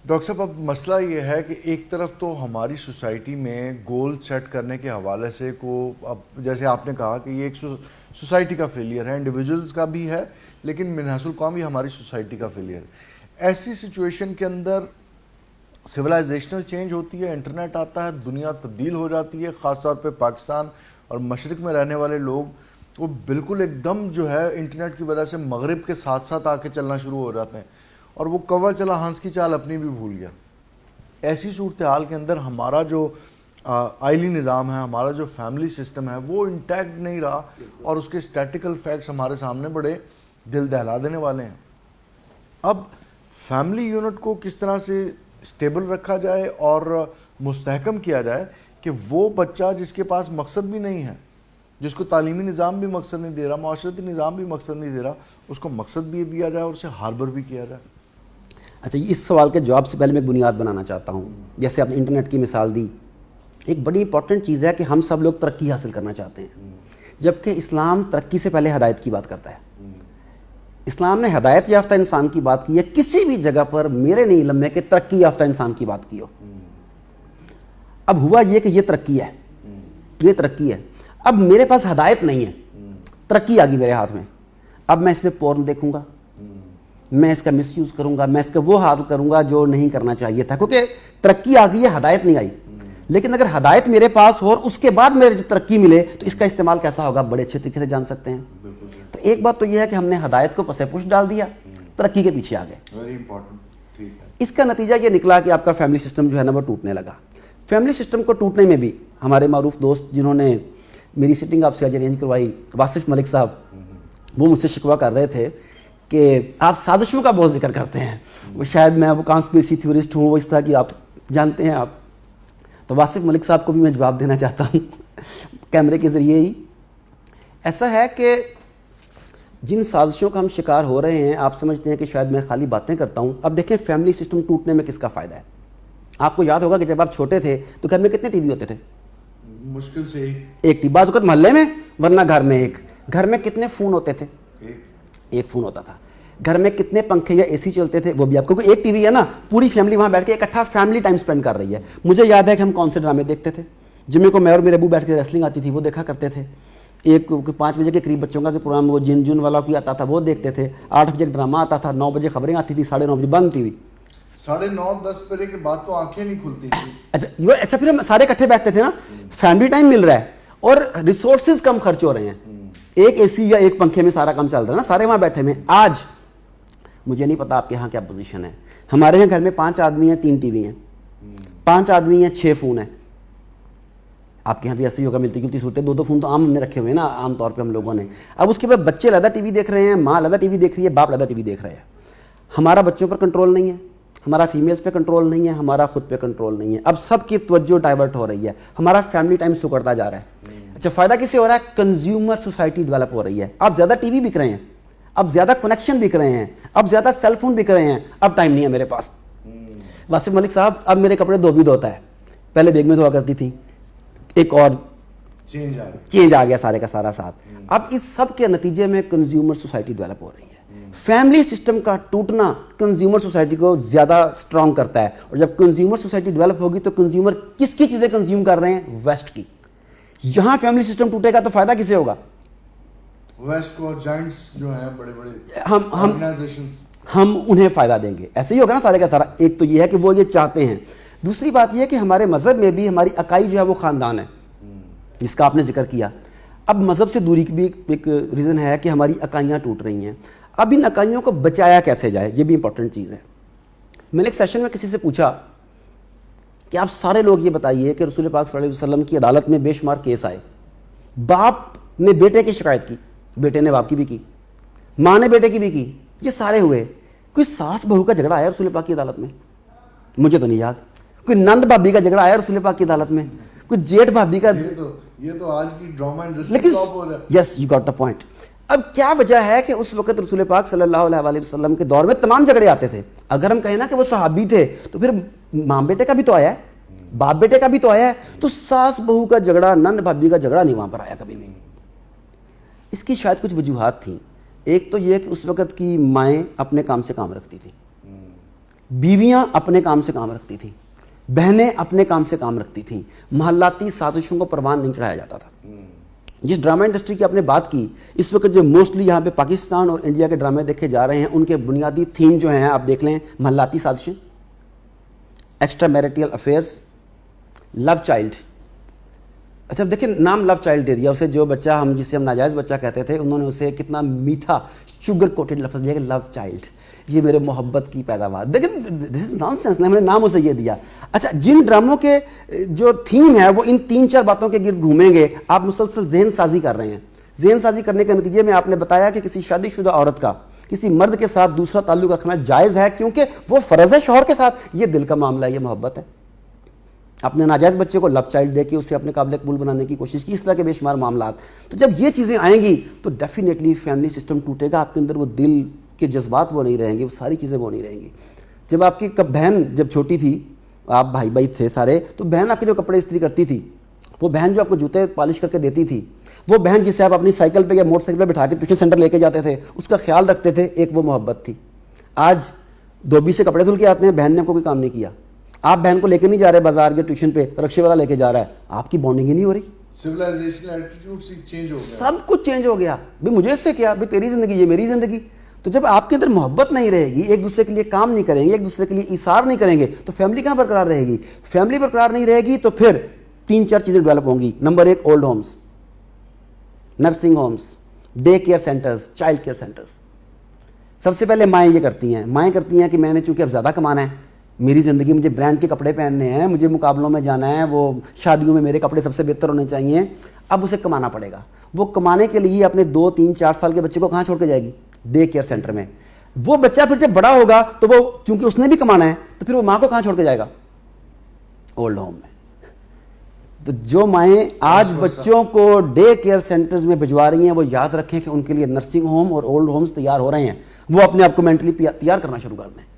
Doctor صاحب اب مسئلہ یہ ہے کہ ایک طرف تو ہماری سوسائٹی میں گول سیٹ کرنے کے حوالے سے اب جیسے آپ نے کہا کہ یہ ایک سوسائٹی کا فیلئر ہے، انڈیویجولز کا بھی ہے، لیکن من حیث القوم یہ ہماری سوسائٹی کا فیلئر ہے۔ ایسی سچویشن کے اندر سویلائزیشنل چینج ہوتی ہے، انٹرنیٹ آتا ہے، دنیا تبدیل ہو جاتی ہے، خاص طور پہ پاکستان اور مشرق میں رہنے والے لوگ وہ بالکل ایک دم جو ہے انٹرنیٹ کی وجہ سے مغرب کے ساتھ ساتھ آ کے چلنا شروع ہو جاتے ہیں، اور وہ کوا چلا ہنس کی چال اپنی بھی بھول گیا۔ ایسی صورتحال کے اندر ہمارا جو آئلی نظام ہے، ہمارا جو فیملی سسٹم ہے، وہ انٹیکٹ نہیں رہا، اور اس کے اسٹیٹیکل فیکٹس ہمارے سامنے بڑے دل دہلا دینے والے ہیں۔ اب فیملی یونٹ کو کس طرح سے اسٹیبل رکھا جائے اور مستحکم کیا جائے کہ وہ بچہ جس کے پاس مقصد بھی نہیں ہے، جس کو تعلیمی نظام بھی مقصد نہیں دے رہا، معاشرتی نظام بھی مقصد نہیں دے رہا، اس کو مقصد بھی دیا جائے اور اسے ہاربر بھی کیا جائے۔ اچھا، اس سوال کے جواب سے پہلے میں ایک بنیاد بنانا چاہتا ہوں۔ جیسے آپ نے انٹرنیٹ کی مثال دی، ایک بڑی امپورٹنٹ چیز ہے کہ ہم سب لوگ ترقی حاصل کرنا چاہتے ہیں، جبکہ اسلام ترقی سے پہلے ہدایت کی بات کرتا ہے۔ اسلام نے ہدایت یافتہ انسان کی بات کی ہے، کسی بھی جگہ پر میرے نہیں علم میں کہ ترقی یافتہ انسان کی بات کی ہو۔ اب ہوا یہ کہ یہ ترقی ہے، یہ ترقی ہے، اب میرے پاس ہدایت نہیں ہے، ترقی آ گئی میرے ہاتھ میں، اب میں اس میں پورن دیکھوں گا، میں اس کا مس یوز کروں گا، میں اس کا وہ حال کروں گا جو نہیں کرنا چاہیے تھا، کیونکہ ترقی آ گئی ہے، ہدایت نہیں آئی۔ لیکن اگر ہدایت میرے پاس ہو اور اس کے بعد میرے ترقی ملے تو اس کا استعمال کیسا ہوگا بڑے اچھے طریقے سے جان سکتے ہیں۔ تو ایک بات تو یہ ہے کہ ہم نے ہدایت کو پس پش ڈال دیا، ترقی کے پیچھے آ گئے۔ ویری امپورٹنٹ، ٹھیک ہے۔ اس کا نتیجہ یہ نکلا کہ آپ کا فیملی سسٹم جو ہے نا وہ ٹوٹنے لگا۔ فیملی سسٹم کو ٹوٹنے میں بھی ہمارے معروف دوست جنہوں نے میری سٹنگ آپ سے آج ارینج کروائی، واصف ملک صاحب، وہ مجھ سے شکوہ کر رہے تھے کہ آپ سازشوں کا بہت ذکر کرتے ہیں، وہ شاید میں وہ کانسپریسی تھیورسٹ ہوں، وہ اس طرح کی آپ جانتے ہیں آپ۔ تو واصف ملک صاحب کو بھی میں جواب دینا چاہتا ہوں کیمرے کے ذریعے ہی۔ ایسا ہے کہ جن سازشوں کا ہم شکار ہو رہے ہیں، آپ سمجھتے ہیں کہ شاید میں خالی باتیں کرتا ہوں۔ اب دیکھیں فیملی سسٹم ٹوٹنے میں کس کا فائدہ ہے۔ آپ کو یاد ہوگا کہ جب آپ چھوٹے تھے تو گھر میں کتنے ٹی وی ہوتے تھے؟ مشکل سے ایک ٹی وی، بعض اوقات محلے میں، ورنہ گھر میں ایک۔ گھر میں کتنے فون ہوتے تھے؟ ایک فون ہوتا تھا۔ گھر میں کتنے پنکھے یا اے سی چلتے تھے؟ وہ بھی آپ کو، ایک ٹی وی ہے نا، پوری فیملی وہاں بیٹھ کے اکٹھا فیملی ٹائم سپینڈ کر رہی ہے۔ مجھے یاد ہے کہ ہم کون سے ڈرامے دیکھتے تھے۔ جمعے کو میں اور میرے ابو بیٹھ کے ریسلنگ آتی تھی وہ دیکھا کرتے تھے۔ 5 بجے کے قریب بچوں کا پروگرام وہ جن جن والا کوئی آتا تھا وہ دیکھتے تھے۔ 8 بجے ڈرامہ آتا تھا، 9 بجے خبریں آتی تھی، 9:30 بجے بند ٹی وی۔ 9:30 بجے کے بعد تو آنکھیں نہیں کھلتی تھی۔ اچھا پھر ہم سارے اکٹھے بیٹھتے تھے نا، فیملی ٹائم مل رہا ہے اور ریسورسز کم خرچ ہو رہے ہیں، ایک اے سی یا ایک پنکھے میں سارا کام چل رہا ہے نا، سارے وہاں بیٹھے میں۔ آج مجھے نہیں پتا آپ کے ہاں کیا پوزیشن ہے، ہمارے یہاں گھر میں 5 آدمی ہیں، 3 ٹی وی ہیں، 5 آدمی ہیں، 6 فون ہیں۔ آپ کے یہاں بھی ایسے ہی ہوگا، ملتی جلتی صورتیں، 2 فون تو عام ہم نے رکھے ہوئے ہیں نا، عام طور پہ ہم لوگوں نے۔ اب اس کے بعد بچے علیحدہ ٹی وی دیکھ رہے ہیں، ماں علیحدہ ٹی وی دیکھ رہی ہے، باپ علیحدہ ٹی وی دیکھ رہے ہیں۔ ہمارا بچوں پر کنٹرول نہیں ہے، ہمارا فیمیلز پہ کنٹرول نہیں ہے، ہمارا خود پہ کنٹرول نہیں ہے۔ اب سب کی توجہ ڈائیورٹ ہو رہی ہے، ہمارا فیملی ٹائم سکڑتا جا رہا ہے۔ اچھا فائدہ کس سے ہو رہا ہے؟ کنزیومر سوسائٹی ڈیولپ ہو رہی ہے۔ اب زیادہ ٹی وی بک رہے ہیں، اب زیادہ کنیکشن بک رہے ہیں، اب زیادہ سیل فون بک رہے ہیں، اب ٹائم نہیں ہے میرے پاس۔ واصف ملک صاحب، اب میرے کپڑے دھو بھی دھوتا ہے، پہلے بیگ میں دھوا کرتی تھی، ایک اور چینج آ گیا سارے کا سارا ساتھ۔ اب اس سب کے نتیجے میں کنزیومر سوسائٹی ڈیولپ ہو رہی ہے۔ فیملی سسٹم کا ٹوٹنا کنزیومر سوسائٹی کو زیادہ سٹرونگ کرتا ہے، اور جب کنزیومر سوسائٹی ڈیولپ ہوگی تو کنزیومر کس کی چیزیں کنزیوم کر رہے ہیں؟ ویسٹ کی۔ یہاں فیملی سسٹم ٹوٹے گا تو فائدہ کسے ہوگا؟ ویسٹ کو، جائنٹس جو ہیں بڑے بڑے آرگنائزیشنز، ہم انہیں فائدہ دیں گے۔ ایسے ہی ہوگا نا سارے کا سارا۔ ایک تو یہ ہے کہ وہ یہ چاہتے ہیں، دوسری بات یہ ہے کہ ہمارے مذہب میں بھی ہماری اکائی جو ہے وہ خاندان ہے، جس کا آپ نے ذکر کیا۔ اب مذہب سے دوری کی بھی ایک ریزن ہے کہ ہماری اکائیاں ٹوٹ رہی ہیں۔ اب ان اکائیوں کو بچایا کیسے جائے، یہ بھی امپورٹنٹ چیز ہے۔ میں نے ایک سیشن میں کسی سے پوچھا کہ آپ سارے لوگ یہ بتائیے کہ رسول پاک صلی اللہ علیہ وسلم کی عدالت میں بے شمار کیس آئے، باپ نے بیٹے کی شکایت کی، بیٹے نے باپ کی بھی کی، ماں نے بیٹے کی بھی کی، یہ سارے ہوئے۔ کوئی ساس بہو کا جھگڑا آیا رسول پاک کی عدالت میں؟ مجھے تو نہیں یاد۔ کوئی نند بھابھی کا جھگڑا آیا رسول پاک کی عدالت میں؟ کوئی جیٹھ بھابھی کا؟ یہ تو آج کی ڈرامہ انڈسٹری ٹاپ ہو رہا ہے۔ یس، یو گاٹ دا پوائنٹ۔ اب کیا وجہ ہے کہ اس وقت رسول پاک صلی اللہ علیہ وسلم کے دور میں تمام جھگڑے آتے تھے۔ اگر ہم کہیں نا کہ وہ صحابی تھے تو پھر ماں بیٹے کا بھی تو آیا ہے، باپ بیٹے کا بھی تو آیا ہے، تو ساس بہو کا جھگڑا، نند بھابھی کا جھگڑا نہیں وہاں پر آیا کبھی بھی۔ اس کی شاید کچھ وجوہات تھیں۔ ایک تو یہ کہ اس وقت کی مائیں اپنے کام سے کام رکھتی تھیں، بیویاں اپنے کام سے کام رکھتی تھیں, بہنیں اپنے کام سے کام رکھتی تھیں, محلاتی سازشوں کو پروان نہیں چڑھایا جاتا تھا. جس ڈرامہ انڈسٹری کی آپ نے بات کی, اس وقت جو موسٹلی یہاں پہ پاکستان اور انڈیا کے ڈرامے دیکھے جا رہے ہیں, ان کے بنیادی تھیم جو ہیں آپ دیکھ لیں, محلاتی سازشیں, ایکسٹرا میریٹل افیئرس, لو چائلڈ. اچھا دیکھیں نام لو چائلڈ دے دیا اسے, جو بچہ ہم جسے ہم ناجائز بچہ کہتے تھے, انہوں نے اسے کتنا میٹھا شوگر کوٹڈ لفظ دیا کہ لو چائلڈ, یہ میرے محبت کی پیداوار. دیکھیں دس از نان سینس, ہم نے نام اسے یہ دیا. اچھا جن ڈراموں کے جو تھیم ہے وہ ان 3-4 باتوں کے گرد گھومیں گے, آپ مسلسل ذہن سازی کر رہے ہیں. ذہن سازی کرنے کے نتیجے میں آپ نے بتایا کہ کسی شادی شدہ عورت کا کسی مرد کے ساتھ دوسرا تعلق رکھنا جائز ہے, کیونکہ وہ فرض ہے شوہر کے ساتھ, یہ دل کا معاملہ ہے, یہ محبت ہے. اپنے ناجائز بچے کو لو چائلڈ دے کے اسے اپنے قابل قبول بنانے کی کوشش کی, اس طرح کے بے شمار معاملات. تو جب یہ چیزیں آئیں گی تو ڈیفینیٹلی فیملی سسٹم ٹوٹے گا, آپ کے اندر وہ دل کے جذبات وہ نہیں رہیں گے, وہ ساری چیزیں وہ نہیں رہیں گی. جب آپ کی بہن جب چھوٹی تھی, آپ بھائی تھے سارے, تو بہن آپ کے جو کپڑے استری کرتی تھی, وہ بہن جو آپ کو جوتے پالش کر کے دیتی تھی, وہ بہن جسے آپ اپنی سائیکل پہ یا موٹر سائیکل پہ بٹھا کے ٹیوشن سینٹر لے کے جاتے تھے, اس کا خیال رکھتے تھے, ایک وہ محبت تھی. آج دھوبی سے کپڑے دھل کے آتے ہیں, بہن نے کوئی کام نہیں کیا. آپ بہن کو لے کے نہیں جا رہے بازار کے ٹیوشن پہ, رکشے والا لے کے جا رہا ہے, آپ کی بانڈنگ ہی نہیں ہو رہی. سویلائزیشن ایٹیٹیوڈ سے چینج ہو گیا, سب کچھ چینج ہو گیا. بھائی مجھے اس سے کیا, بھائی تیری زندگی یہ میری زندگی. تو جب آپ کے اندر محبت نہیں رہے گی, ایک دوسرے کے لیے کام نہیں کریں گے, ایک دوسرے کے لیے ایثار نہیں کریں گے, تو فیملی کہاں برقرار رہے گی. فیملی برقرار نہیں رہے گی تو پھر 3-4 چیزیں ڈیولپ ہوں گی. Number 1, old homes, nursing homes, day care centres, child care centres. سب سے پہلے مائیں یہ کرتی ہیں کہ میں نے چونکہ اب زیادہ کمانا ہے, میری زندگی مجھے برانڈ کے کپڑے پہننے ہیں, مجھے مقابلوں میں جانا ہے, وہ شادیوں میں میرے کپڑے سب سے بہتر ہونے چاہیے, اب اسے کمانا پڑے گا. وہ کمانے کے لیے اپنے 2-3-4 سال کے بچے کو کہاں چھوڑ کے جائے گی, ڈے کیئر سینٹر میں. وہ بچہ پھر جب بڑا ہوگا تو وہ چونکہ اس نے بھی کمانا ہے, تو پھر وہ ماں کو کہاں چھوڑ کے جائے گا, اولڈ ہوم میں. تو جو مائیں آج بچوں کو ڈے کیئر سینٹرز میں بھجوا رہی ہیں, وہ یاد رکھیں کہ ان کے لیے نرسنگ ہوم اور اولڈ ہومز تیار ہو رہے ہیں. وہ اپنے آپ کو مینٹلی تیار کرنا شروع کر دیں.